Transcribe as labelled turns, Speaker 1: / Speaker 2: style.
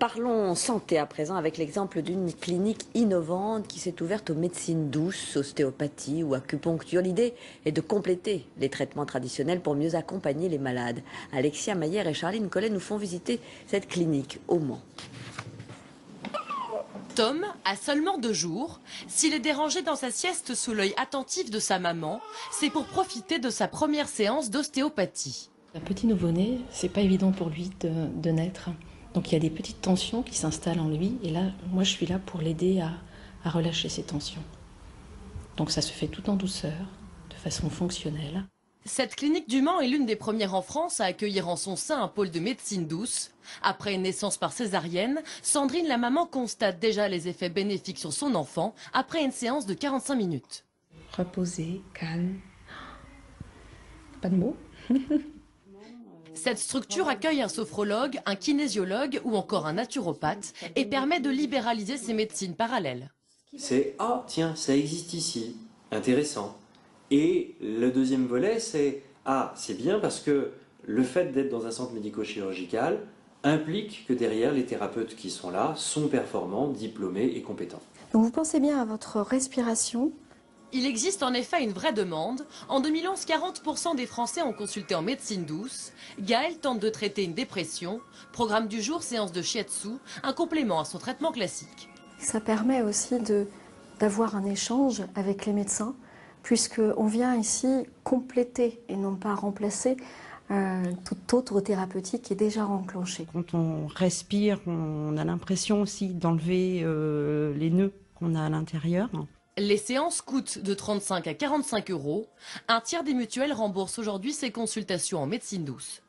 Speaker 1: Parlons santé à présent avec l'exemple d'une clinique innovante qui s'est ouverte aux médecines douces, ostéopathie ou acupuncture. L'idée est de compléter les traitements traditionnels pour mieux accompagner les malades. Alexia Maillère et Charline Collet nous font visiter cette clinique au Mans.
Speaker 2: Tom a seulement 2 jours. S'il est dérangé dans sa sieste sous l'œil attentif de sa maman, c'est pour profiter de sa première séance d'ostéopathie.
Speaker 3: Un petit nouveau-né, c'est pas évident pour lui de naître. Donc il y a des petites tensions qui s'installent en lui. Et là, moi je suis là pour l'aider à relâcher ces tensions. Donc ça se fait tout en douceur, de façon fonctionnelle.
Speaker 2: Cette clinique du Mans est l'une des premières en France à accueillir en son sein un pôle de médecine douce. Après une naissance par césarienne, Sandrine, la maman, constate déjà les effets bénéfiques sur son enfant après une séance de 45 minutes.
Speaker 3: Reposer, calme. Pas de mots.
Speaker 2: Cette structure accueille un sophrologue, un kinésiologue ou encore un naturopathe et permet de libéraliser ces médecines parallèles.
Speaker 4: C'est « Ah, tiens, ça existe ici, intéressant ». Et le deuxième volet, c'est « Ah, c'est bien parce que le fait d'être dans un centre médico-chirurgical implique que derrière, les thérapeutes qui sont là sont performants, diplômés et compétents ».
Speaker 5: Donc vous pensez bien à votre respiration.
Speaker 2: Il existe en effet une vraie demande. En 2011, 40% des Français ont consulté en médecine douce. Gaëlle tente de traiter une dépression. Programme du jour, séance de shiatsu, un complément à son traitement classique.
Speaker 5: Ça permet aussi d'avoir un échange avec les médecins, puisqu'on vient ici compléter et non pas remplacer toute autre thérapeutique qui est déjà enclenchée.
Speaker 6: Quand on respire, on a l'impression aussi d'enlever les nœuds qu'on a à l'intérieur.
Speaker 2: Les séances coûtent de 35 à 45 euros. Un tiers des mutuelles remboursent aujourd'hui ces consultations en médecine douce.